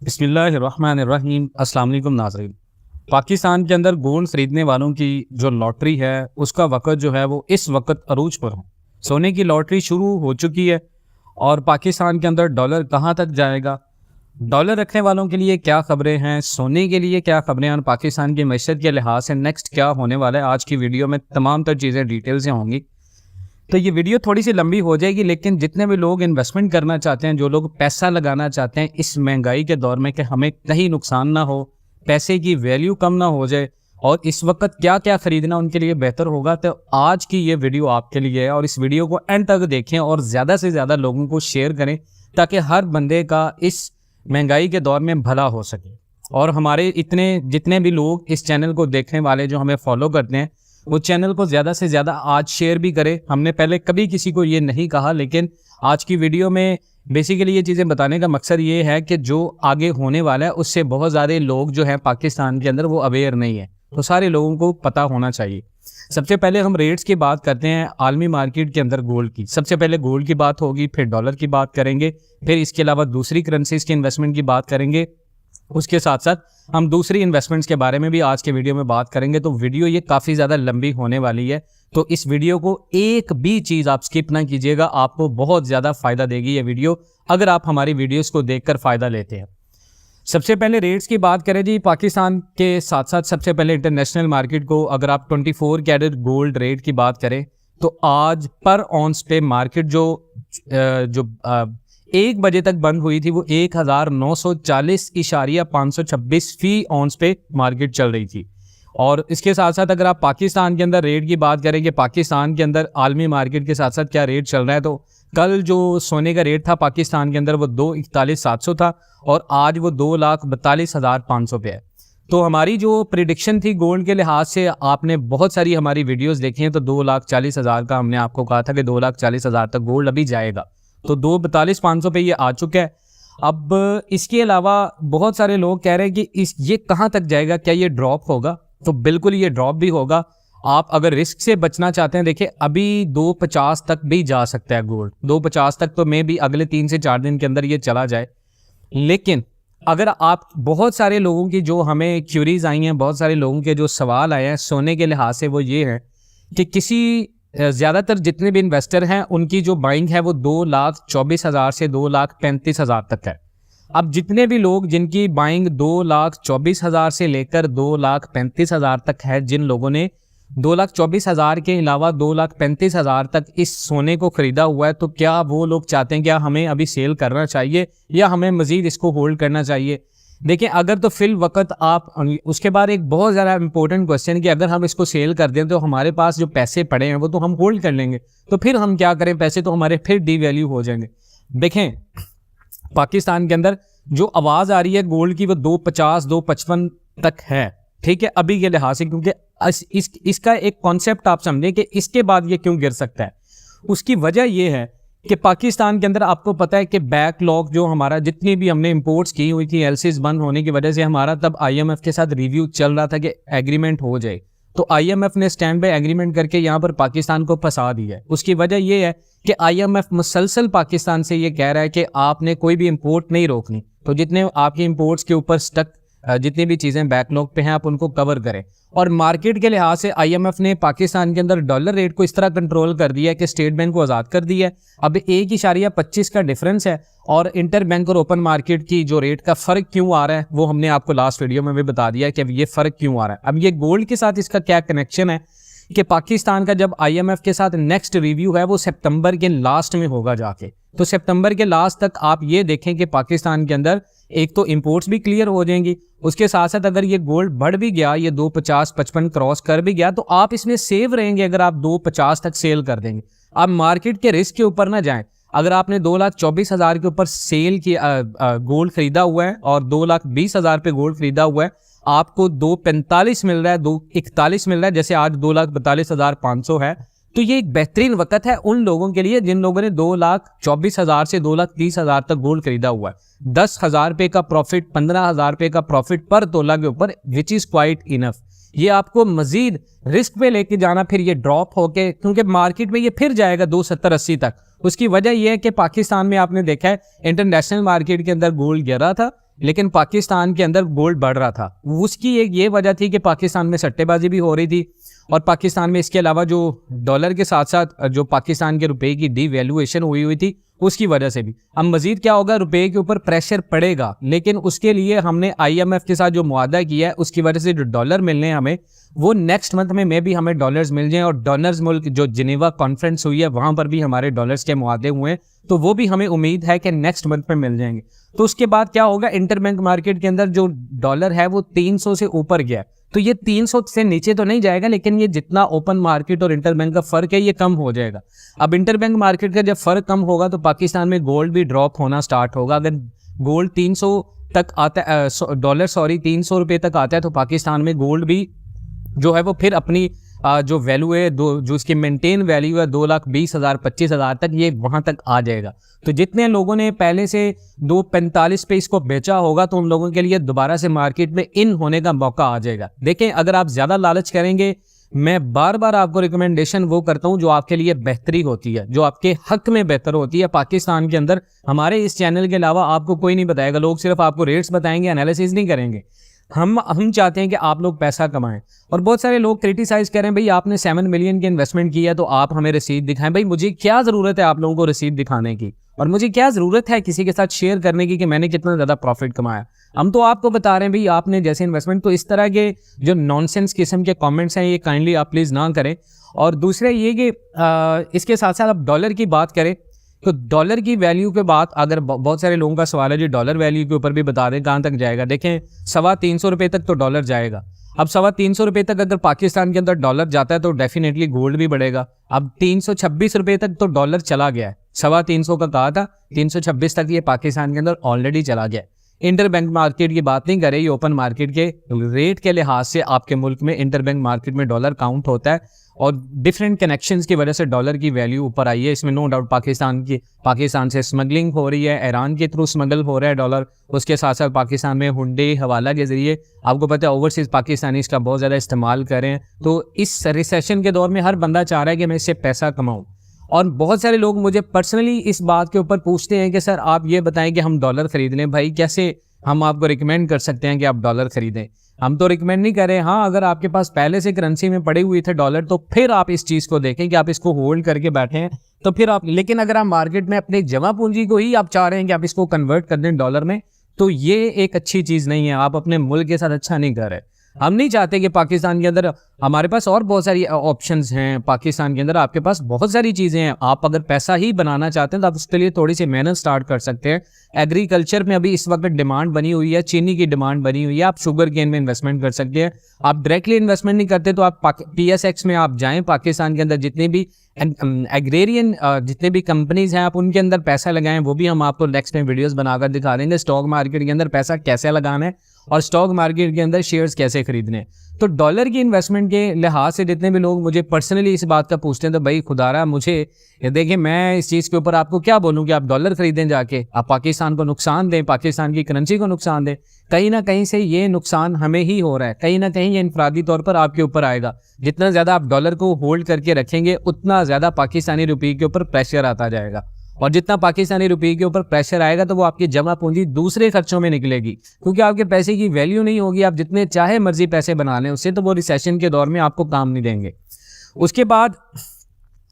बिस्मिल्लाहिर्रहमानिर्रहीम। अस्सलाम वालेकुम नाज़रीन। पाकिस्तान के अंदर गोल्ड खरीदने वालों की जो लॉटरी है उसका वक़्त जो है वो इस वक्त अरूज पर हो। सोने की लॉटरी शुरू हो चुकी है और पाकिस्तान के अंदर डॉलर कहाँ तक जाएगा, डॉलर रखने वालों के लिए क्या खबरें हैं, सोने के लिए क्या खबरें और पाकिस्तान की मैशत के लिहाज से नेक्स्ट क्या होने वाला है, आज की वीडियो में तमाम तर चीज़ें डिटेल से होंगी। तो ये वीडियो थोड़ी सी लंबी हो जाएगी, लेकिन जितने भी लोग इन्वेस्टमेंट करना चाहते हैं, जो लोग पैसा लगाना चाहते हैं इस महंगाई के दौर में कि हमें कहीं नुकसान ना हो, पैसे की वैल्यू कम ना हो जाए और इस वक्त क्या क्या खरीदना उनके लिए बेहतर होगा, तो आज की ये वीडियो आपके लिए है। और इस वीडियो को एंड तक देखें और ज़्यादा से ज़्यादा लोगों को शेयर करें ताकि हर बंदे का इस महंगाई के दौर में भला हो सके। और हमारे इतने जितने भी लोग इस चैनल को देखने वाले जो हमें फॉलो करते हैं वो चैनल को ज़्यादा से ज़्यादा आज शेयर भी करें। हमने पहले कभी किसी को ये नहीं कहा, लेकिन आज की वीडियो में बेसिकली ये चीज़ें बताने का मकसद ये है कि जो आगे होने वाला है उससे बहुत ज़्यादा लोग जो हैं पाकिस्तान के अंदर वो अवेयर नहीं है, तो सारे लोगों को पता होना चाहिए। सबसे पहले हम रेट्स की बात करते हैं आलमी मार्केट के अंदर गोल्ड की। सबसे पहले गोल्ड की बात होगी, फिर डॉलर की बात करेंगे, फिर इसके अलावा दूसरी करेंसीज की इन्वेस्टमेंट की बात करेंगे, उसके साथ साथ हम दूसरी इन्वेस्टमेंट्स के बारे में भी आज के वीडियो में बात करेंगे। तो वीडियो ये काफ़ी ज़्यादा लंबी होने वाली है, तो इस वीडियो को एक भी चीज़ आप स्किप ना कीजिएगा, आपको बहुत ज़्यादा फ़ायदा देगी ये वीडियो अगर आप हमारी वीडियोस को देखकर फ़ायदा लेते हैं। सबसे पहले रेट्स की बात करें जी, पाकिस्तान के साथ साथ सबसे पहले इंटरनेशनल मार्केट को अगर आप 24 कैरेट गोल्ड रेट की बात करें तो आज पर ऑन्स पे मार्केट जो 1 बजे तक बंद हुई थी वो 1940.526 फी ऑन्स पे मार्केट चल रही थी। और इसके साथ साथ अगर आप पाकिस्तान के अंदर रेट की बात करें कि पाकिस्तान के अंदर आलमी मार्केट के साथ साथ क्या रेट चल रहा है, तो कल जो सोने का रेट था पाकिस्तान के अंदर वो 2,41,700 था और आज वो 2,42,500 पे है। तो हमारी जो प्रिडिक्शन थी गोल्ड के लिहाज से, आपने बहुत सारी हमारी वीडियोस देखी हैं, तो 2,40,000 का हमने आपको कहा था कि 2,40,000 तक गोल्ड अभी जाएगा, तो 2,42,500 पे ये आ चुका है। अब इसके अलावा बहुत सारे लोग कह रहे हैं कि ये कहाँ तक जाएगा, क्या ये ड्रॉप होगा? तो बिल्कुल ये ड्रॉप भी होगा। आप अगर रिस्क से बचना चाहते हैं, देखिए अभी 2,50 तक भी जा सकता है गोल्ड, 2,50 तक तो मे भी अगले 3 से 4 दिन के अंदर ये चला जाए। लेकिन अगर आप बहुत सारे लोगों की जो हमें क्यूरीज आई हैं, बहुत सारे लोगों के जो सवाल आए हैं सोने के लिहाज से, वो ये है कि किसी ज़्यादातर जितने भी इन्वेस्टर हैं उनकी जो बाइंग है वो 2,24,000 से 2,35,000 तक है। अब जितने भी लोग जिनकी बाइंग 2,24,000 से लेकर 2,35,000 तक है, जिन लोगों ने 2,24,000 के अलावा 2,35,000 तक इस सोने को खरीदा हुआ है, तो क्या वो लोग चाहते हैं क्या हमें अभी सेल करना चाहिए या हमें मजीद इसको होल्ड करना चाहिए? देखिए अगर तो फिल वक्त आप, उसके बाद एक बहुत ज़्यादा इंपॉर्टेंट क्वेश्चन कि अगर हम इसको सेल कर दें तो हमारे पास जो पैसे पड़े हैं वो तो हम होल्ड कर लेंगे, तो फिर हम क्या करें, पैसे तो हमारे फिर डीवैल्यू हो जाएंगे। देखें पाकिस्तान के अंदर जो आवाज़ आ रही है गोल्ड की वो 2,50 2,55 तक है, ठीक है अभी के लिहाज से, क्योंकि इसका एक कॉन्सेप्ट आप समझें कि इसके बाद ये क्यों गिर सकता है। उसकी वजह ये है कि पाकिस्तान के अंदर आपको पता है कि बैकलॉग जो हमारा जितनी भी हमने इंपोर्ट्स की हुई थी एलसीज बंद होने की वजह से, हमारा तब आईएमएफ के साथ रिव्यू चल रहा था कि एग्रीमेंट हो जाए, तो आईएमएफ ने स्टैंड बाय एग्रीमेंट करके यहाँ पर पाकिस्तान को फंसा दिया है। उसकी वजह ये है कि आईएमएफ मुसलसल पाकिस्तान से ये कह रहा है कि आपने कोई भी इंपोर्ट नहीं रोकनी, तो जितने आपकी इंपोर्ट्स के ऊपर स्टक जितनी भी चीज़ें बैकलॉग पे हैं आप उनको कवर करें। और मार्केट के लिहाज से आईएमएफ ने पाकिस्तान के अंदर डॉलर रेट को इस तरह कंट्रोल कर दिया है कि स्टेट बैंक को आज़ाद कर दिया है। अब 1.25 का डिफरेंस है और इंटर बैंक और ओपन मार्केट की जो रेट का फ़र्क क्यों आ रहा है वो हमने आपको लास्ट वीडियो में भी बता दिया है कि अब ये फ़र्क क्यों आ रहा है। अब ये गोल्ड के साथ इसका क्या कनेक्शन है कि पाकिस्तान का जब आईएमएफ के साथ नेक्स्ट रिव्यू है वो सितंबर के लास्ट में होगा जाके, तो सितंबर के लास्ट तक आप ये देखें कि पाकिस्तान के अंदर एक तो इंपोर्ट्स भी क्लियर हो जाएंगी, उसके साथ साथ अगर ये गोल्ड बढ़ भी गया, ये 2,50-55 क्रॉस कर भी गया, तो आप इसमें सेव रहेंगे अगर आप 2,50 तक सेल कर देंगे। आप मार्केट के रिस्क के ऊपर ना जाएं। अगर आपने 2,24,000 के ऊपर सेल किया गोल्ड खरीदा हुआ है और 2,20,000 पे गोल्ड खरीदा हुआ है, आपको 2,45 मिल रहा है, 2,41 मिल रहा है, जैसे आज 2,42,500 है, तो ये एक बेहतरीन वक्त है उन लोगों के लिए जिन लोगों ने 2,24,000 से 2,30,000 तक गोल्ड खरीदा हुआ है। 10,000 रुपये का प्रॉफिट, 15,000 रुपये का प्रॉफिट पर तोला के ऊपर, विच इज़ क्वाइट इनफ। ये आपको मजीद रिस्क पे लेके जाना फिर ये ड्रॉप होके, क्योंकि मार्केट में ये फिर जाएगा 270-80 तक। उसकी वजह यह है कि पाकिस्तान में आपने देखा है इंटरनेशनल मार्केट के अंदर गोल्ड गिरा था, लेकिन पाकिस्तान के अंदर गोल्ड बढ़ रहा था। उसकी एक ये वजह थी कि पाकिस्तान में सट्टेबाजी भी हो रही थी और पाकिस्तान में इसके अलावा जो डॉलर के साथ साथ जो पाकिस्तान के रुपए की डीवैल्यूएशन हुई थी उसकी वजह से भी। अब मजीद क्या होगा, रुपए के ऊपर प्रेशर पड़ेगा, लेकिन उसके लिए हमने IMF के साथ जो मुआहदा किया है उसकी वजह से जो डॉलर मिलने हैं हमें, वो नेक्स्ट मंथ में भी हमें डॉलर्स मिल जाएं। और डॉलर्स मुल्क जो जिनेवा कॉन्फ्रेंस हुई है वहां पर भी हमारे डॉलर्स के मुआहदे हुए हैं, तो वो भी हमें उम्मीद है कि नेक्स्ट मंथ में मिल जाएंगे। तो उसके बाद क्या होगा, इंटरबैंक मार्केट के अंदर जो डॉलर है वो 300 से ऊपर गया, तो ये 300 से नीचे तो नहीं जाएगा, लेकिन ये जितना ओपन मार्केट और इंटरबैंक का फर्क है ये कम हो जाएगा। अब इंटरबैंक मार्केट का जब फर्क कम होगा तो पाकिस्तान में गोल्ड भी ड्रॉप होना स्टार्ट होगा। अगर गोल्ड 300 तक आता है, डॉलर 300 रुपए तक आता है, तो पाकिस्तान में गोल्ड भी जो है वो फिर अपनी जो वैल्यू है, जो इसकी मेंटेन वैल्यू है 2,20,000 25,000 तक, ये वहां तक आ जाएगा। तो जितने लोगों ने पहले से 245 पे इसको बेचा होगा तो उन लोगों के लिए दोबारा से मार्केट में इन होने का मौका आ जाएगा। देखें, अगर आप ज्यादा लालच करेंगे, मैं बार बार आपको रिकमेंडेशन वो करता हूं जो आपके लिए बेहतरी होती है, जो आपके हक में बेहतर होती है। पाकिस्तान के अंदर हमारे इस चैनल के अलावा आपको कोई नहीं बताएगा, लोग सिर्फ आपको रेट्स बताएंगे, एनालिसिस नहीं करेंगे। हम चाहते हैं कि आप लोग पैसा कमाएं। और बहुत सारे लोग क्रिटिसाइज कर रहे हैं, भाई आपने 7 मिलियन की इन्वेस्टमेंट की है तो आप हमें रसीद दिखाएं। भाई मुझे क्या जरूरत है आप लोगों को रसीद दिखाने की, और मुझे क्या जरूरत है किसी के साथ शेयर करने की कि मैंने कितना ज्यादा प्रॉफिट कमाया। हम तो आपको बता रहे हैं भाई आपने जैसे इन्वेस्टमेंट, तो इस तरह के जो नॉनसेंस किस्म के कमेंट्स हैं ये काइंडली आप प्लीज ना करें। और दूसरा ये कि इसके साथ साथ आप डॉलर की बात करें तो डॉलर की वैल्यू के बाद अगर बहुत सारे लोगों का सवाल है जी डॉलर वैल्यू के ऊपर भी बता दें कहाँ तक जाएगा। देखें 350 रुपये तक तो डॉलर जाएगा। अब 350 रुपये तक अगर पाकिस्तान के अंदर डॉलर जाता है तो डेफिनेटली गोल्ड भी बढ़ेगा। अब 326 रुपये तक तो डॉलर चला गया है, 350 का कहा था, 326 तक ये पाकिस्तान के अंदर ऑलरेडी चला गया है। इंटरबैंक मार्केट की बात नहीं करें, ये ओपन मार्केट के रेट के लिहाज से आपके मुल्क में इंटरबैंक मार्केट में डॉलर काउंट होता है और डिफरेंट कनेक्शंस की वजह से डॉलर की वैल्यू ऊपर आई है। इसमें नो डाउट पाकिस्तान से स्मगलिंग हो रही है, ईरान के थ्रू स्मगल हो रहा है डॉलर। उसके साथ साथ पाकिस्तान में हुंडे हवाला के जरिए आपको पता है ओवरसीज पाकिस्तानी इसका बहुत ज़्यादा इस्तेमाल करें। तो इस रिसेशन के दौर में हर बंदा चाह रहा है कि मैं इससे पैसा कमाऊँ। और बहुत सारे लोग मुझे पर्सनली इस बात के ऊपर पूछते हैं कि सर आप ये बताएं कि हम डॉलर खरीद लें। भाई कैसे हम आपको रिकमेंड कर सकते हैं कि आप डॉलर खरीदें? हम तो रिकमेंड नहीं कर रहे। हाँ, अगर आपके पास पहले से करेंसी में पड़े हुए थे डॉलर तो फिर आप इस चीज़ को देखें कि आप इसको होल्ड करके बैठे हैं तो फिर आप, लेकिन अगर आप मार्केट में अपने जमा पूंजी को ही आप चाह रहे हैं कि आप इसको कन्वर्ट कर दें डॉलर में, तो ये एक अच्छी चीज़ नहीं है। आप अपने मुल्क के साथ अच्छा नहीं कर रहे। हम नहीं चाहते कि पाकिस्तान के अंदर, हमारे पास और बहुत सारी ऑप्शंस हैं। पाकिस्तान के अंदर आपके पास बहुत सारी चीज़ें हैं। आप अगर पैसा ही बनाना चाहते हैं तो आप उसके लिए थोड़ी सी मेहनत स्टार्ट कर सकते हैं। एग्रीकल्चर में अभी इस वक्त डिमांड बनी हुई है, चीनी की डिमांड बनी हुई है, आप शुगर केन में इन्वेस्टमेंट कर सकते हैं। आप डायरेक्टली इन्वेस्टमेंट नहीं करते तो आप PSX में आप जाएँ। पाकिस्तान के अंदर जितने भी एग्रेरियन जितने भी कंपनीज हैं आप उनके अंदर पैसा लगाएं, वो भी हम आपको नेक्स्ट में वीडियोस बनाकर दिखा देंगे। स्टॉक मार्केट के अंदर पैसा कैसे लगाना है और स्टॉक मार्केट के अंदर शेयर्स कैसे खरीदने हैं। तो डॉलर की इन्वेस्टमेंट के लिहाज से जितने भी लोग मुझे पर्सनली इस बात का पूछते हैं तो भाई खुदारा मुझे ये देखिए, मैं इस चीज़ के ऊपर आपको क्या बोलूँ कि आप डॉलर खरीदें जाके, आप पाकिस्तान को नुकसान दें, पाकिस्तान की करेंसी को नुकसान दें। कहीं ना कहीं से ये नुकसान हमें ही हो रहा है, कहीं ना कहीं ये इनफरादी तौर पर आपके ऊपर आएगा। जितना ज़्यादा आप डॉलर को होल्ड करके रखेंगे उतना ज़्यादा पाकिस्तानी रुपये के ऊपर प्रेशर आता जाएगा, और जितना पाकिस्तानी रुपये के ऊपर प्रेशर आएगा तो वो आपकी जमा पूंजी दूसरे खर्चों में निकलेगी, क्योंकि आपके पैसे की वैल्यू नहीं होगी। आप जितने चाहे मर्जी पैसे बना लें उससे, तो वो रिसेशन के दौर में आपको काम नहीं देंगे। उसके बाद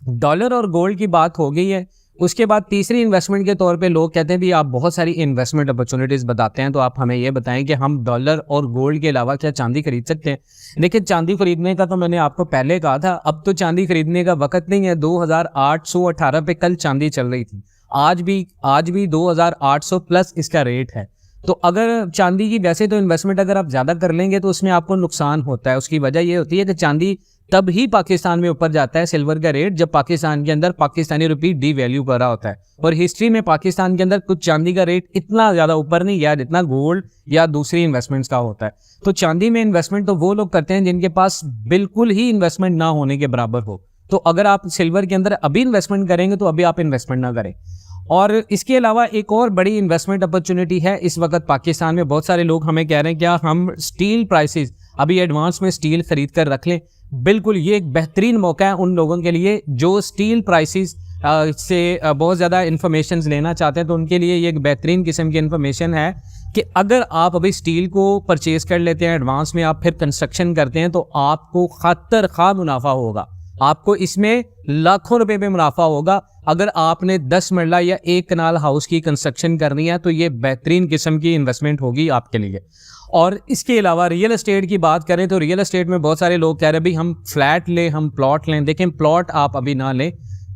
डॉलर और गोल्ड की बात हो गई है। उसके बाद तीसरी इन्वेस्टमेंट के तौर पे लोग कहते हैं भी आप बहुत सारी इन्वेस्टमेंट अपॉर्चुनिटीज़ बताते हैं, तो आप हमें ये बताएं कि हम डॉलर और गोल्ड के अलावा क्या चांदी खरीद सकते हैं। देखिए, चांदी खरीदने का तो मैंने आपको पहले कहा था, अब तो चांदी खरीदने का वक्त नहीं है। 2818 पे कल चांदी चल रही थी, आज भी 2800 प्लस इसका रेट है। तो अगर चांदी की, वैसे तो इन्वेस्टमेंट अगर आप ज़्यादा कर लेंगे तो उसमें आपको नुकसान होता है। उसकी वजह ये होती है कि चांदी तब ही पाकिस्तान में ऊपर जाता है सिल्वर का रेट जब पाकिस्तान के अंदर पाकिस्तानी रुपये डीवैल्यू कर रहा होता है। और हिस्ट्री में पाकिस्तान के अंदर कुछ चांदी का रेट इतना ज़्यादा ऊपर नहीं गया जितना गोल्ड या दूसरी इन्वेस्टमेंट्स का होता है। तो चांदी में इन्वेस्टमेंट तो वो लोग करते हैं जिनके पास बिल्कुल ही इन्वेस्टमेंट ना होने के बराबर हो। तो अगर आप सिल्वर के अंदर अभी इन्वेस्टमेंट करेंगे तो अभी आप इन्वेस्टमेंट ना करें। और इसके अलावा एक और बड़ी इन्वेस्टमेंट अपॉर्चुनिटी है इस वक्त पाकिस्तान में। बहुत सारे लोग हमें कह रहे हैं क्या हम स्टील प्राइसेस अभी एडवांस में स्टील खरीद कर रख लें। बिल्कुल, ये एक बेहतरीन मौका है उन लोगों के लिए जो स्टील प्राइसेस से बहुत ज़्यादा इन्फॉर्मेशन लेना चाहते हैं तो उनके लिए ये एक बेहतरीन किस्म की इन्फॉर्मेशन है कि अगर आप अभी स्टील को परचेज कर लेते हैं एडवांस में, आप फिर कंस्ट्रक्शन करते हैं तो आपको खतर खा मुनाफा होगा, आपको इसमें लाखों रुपए में मुनाफा होगा। अगर आपने 10 मरला या 1 कनाल हाउस की कंस्ट्रक्शन करनी है तो ये बेहतरीन किस्म की इन्वेस्टमेंट होगी आपके लिए। और इसके अलावा रियल एस्टेट की बात करें तो रियल एस्टेट में बहुत सारे लोग कह रहे हैं भाई हम फ्लैट लें, हम प्लॉट लें। देखें, प्लॉट आप अभी ना लें।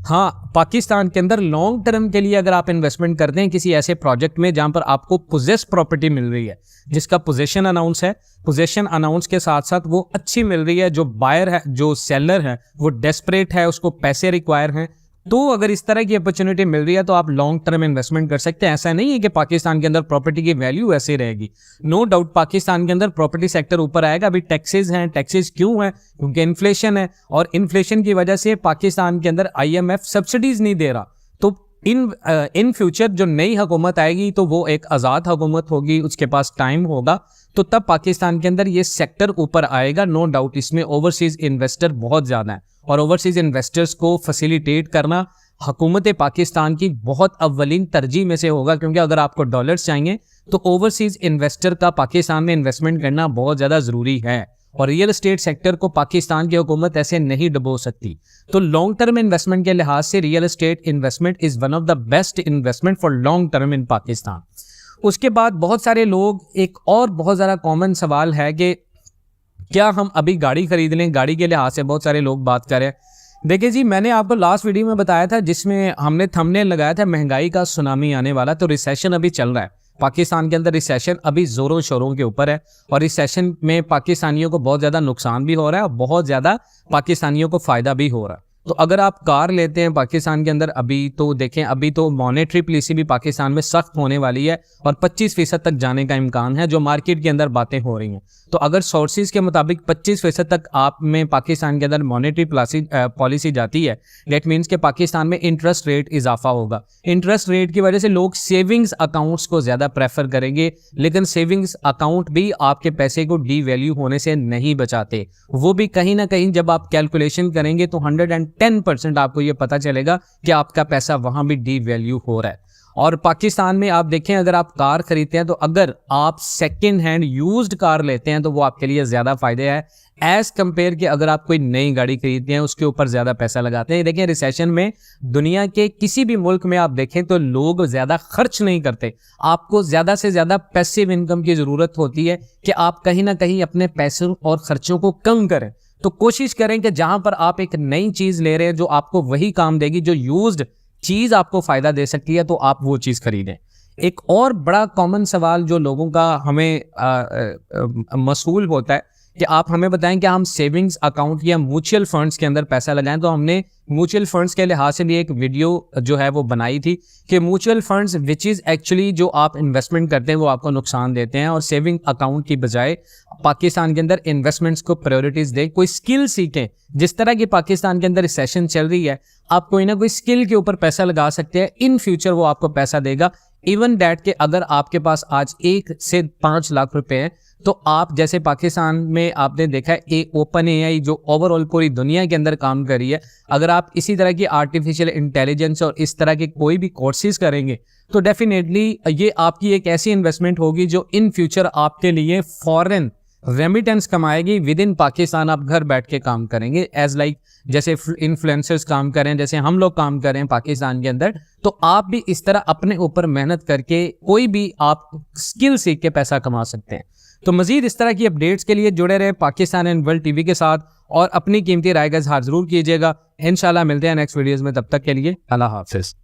हाँ, पाकिस्तान के अंदर लॉन्ग टर्म के लिए अगर आप इन्वेस्टमेंट करते हैं किसी ऐसे प्रोजेक्ट में जहां पर आपको पोजेस प्रॉपर्टी मिल रही है, जिसका पोजेशन अनाउंस है, पोजेशन अनाउंस के साथ साथ वो अच्छी मिल रही है, जो बायर है, जो सेलर है वो डेस्परेट है, उसको पैसे रिक्वायर हैं, तो अगर इस तरह की अपॉर्चुनिटी मिल रही है तो आप लॉन्ग टर्म इन्वेस्टमेंट कर सकते हैं। ऐसा नहीं है कि पाकिस्तान के अंदर प्रॉपर्टी की वैल्यू ऐसे रहेगी। नो डाउट पाकिस्तान के अंदर प्रॉपर्टी सेक्टर ऊपर आएगा। अभी टैक्सेस हैं, टैक्सेस क्यों हैं? क्योंकि इन्फ्लेशन है, और इन्फ्लेशन की वजह से पाकिस्तान के अंदर IMF सब्सिडीज नहीं दे रहा। तो इन फ्यूचर जो नई हुकूमत आएगी तो वो एक आज़ाद हुकूमत होगी, उसके पास टाइम होगा, तो तब पाकिस्तान के अंदर ये सेक्टर ऊपर आएगा। नो डाउट इसमें ओवरसीज इन्वेस्टर बहुत ज़्यादा है, और ओवरसीज इन्वेस्टर्स को फैसिलिटेट करना हुकूमत पाकिस्तान की बहुत अव्वलीन तरजीह में से होगा, क्योंकि अगर आपको डॉलर्स चाहिए तो ओवरसीज इन्वेस्टर का पाकिस्तान में इन्वेस्टमेंट करना बहुत ज़्यादा ज़रूरी है। और रियल एस्टेट सेक्टर को पाकिस्तान की हुकूमत ऐसे नहीं डुबो सकती। तो लॉन्ग टर्म इन्वेस्टमेंट के लिहाज से real estate investment is one of the best investment for long term in Pakistan. उसके बाद बहुत सारे लोग, एक और बहुत ज़्यादा कॉमन सवाल है कि क्या हम अभी गाड़ी खरीद लें? गाड़ी के लिहाज से बहुत सारे लोग बात करें। देखिए जी, मैंने आपको लास्ट वीडियो में बताया था जिसमें हमने थंबनेल लगाया था महंगाई का सुनामी आने वाला। तो रिसेशन अभी चल रहा है पाकिस्तान के अंदर, रिसेशन अभी जोरों शोरों के ऊपर है, और रिसेशन में पाकिस्तानियों को बहुत ज़्यादा नुकसान भी हो रहा है और बहुत ज़्यादा पाकिस्तानियों को फ़ायदा भी हो रहा है। तो अगर आप कार लेते हैं पाकिस्तान के अंदर अभी, तो देखें अभी तो मॉनेटरी पॉलिसी भी पाकिस्तान में सख्त होने वाली है और 25% तक जाने का इम्कान है, जो मार्केट के अंदर बातें हो रही हैं। तो अगर सोर्सेज के मुताबिक 25% तक आप में पाकिस्तान के अंदर मॉनेटरी पॉलिसी जाती है, डेट मीन्स के पाकिस्तान में इंटरेस्ट रेट इजाफा होगा। इंटरेस्ट रेट की वजह से लोग सेविंग्स अकाउंट्स को ज़्यादा प्रेफर करेंगे, लेकिन सेविंग्स अकाउंट भी आपके पैसे को डी वैल्यू होने से नहीं बचाते। वो भी कहीं ना कहीं जब आप कैलकुलेशन करेंगे तो 110% आपको ये पता चलेगा कि आपका पैसा वहाँ भी डी वैल्यू हो रहा है। और पाकिस्तान में आप देखें, अगर आप कार खरीदते हैं तो अगर आप सेकेंड हैंड यूज्ड कार लेते हैं तो वो आपके लिए ज़्यादा फायदे है एज़ कंपेयर कि अगर आप कोई नई गाड़ी खरीदते हैं उसके ऊपर ज़्यादा पैसा लगाते हैं। देखें, रिसेशन में दुनिया के किसी भी मुल्क में आप देखें तो लोग ज़्यादा खर्च नहीं करते। आपको ज़्यादा से ज़्यादा पैसिव इनकम की ज़रूरत होती है कि आप कहीं ना कहीं अपने पैसों और ख़र्चों को कम करें। तो कोशिश करें कि जहाँ पर आप एक नई चीज़ ले रहे हैं जो आपको वही काम देगी, जो यूज्ड चीज़ आपको फ़ायदा दे सकती है, तो आप वो चीज़ खरीदें। एक और बड़ा कॉमन सवाल जो लोगों का हमें मसूल होता है कि आप हमें बताएं कि हम सेविंग्स अकाउंट या म्यूचुअल फंड्स के अंदर पैसा लगाएं। तो हमने म्यूचुअल फंड्स के लिहाज से भी एक वीडियो जो है वो बनाई थी कि mutual funds which is actually जो आप इन्वेस्टमेंट करते हैं वो आपको नुकसान देते हैं, और सेविंग अकाउंट की बजाय पाकिस्तान के अंदर इन्वेस्टमेंट्स को प्रायोरिटीज़ दें, कोई स्किल सीखें। जिस तरह की पाकिस्तान के अंदर रिसेशन चल रही है, आप कोई ना कोई स्किल के ऊपर पैसा लगा सकते हैं, इन फ्यूचर वो आपको पैसा देगा। इवन डैट के अगर आपके पास आज 1 से 5 लाख रुपए हैं तो आप, जैसे पाकिस्तान में आपने देखा है ओपन AI जो ओवरऑल पूरी दुनिया के अंदर काम कर रही है, अगर आप इसी तरह की आर्टिफिशियल इंटेलिजेंस और इस तरह के कोई भी कोर्सेज करेंगे तो डेफिनेटली ये आपकी एक ऐसी इन्वेस्टमेंट होगी जो इन फ्यूचर आपके लिए फॉरेन रेमिटेंस कमाएगी। विद इन पाकिस्तान आप घर बैठ के काम करेंगे, एज लाइक जैसे इन्फ्लुएंसर्स काम करें, जैसे हम लोग काम करें पाकिस्तान के अंदर, तो आप भी इस तरह अपने ऊपर मेहनत करके कोई भी आप स्किल सीख के पैसा कमा सकते हैं। तो मजीद इस तरह की अपडेट्स के लिए जुड़े रहे पाकिस्तान एंड वर्ल्ड TV के साथ, और अपनी कीमती राय का इजहार जरूर कीजिएगा। इंशाल्लाह मिलते हैं नेक्स्ट वीडियोस में, तब तक के लिए अल्लाह हाफिज।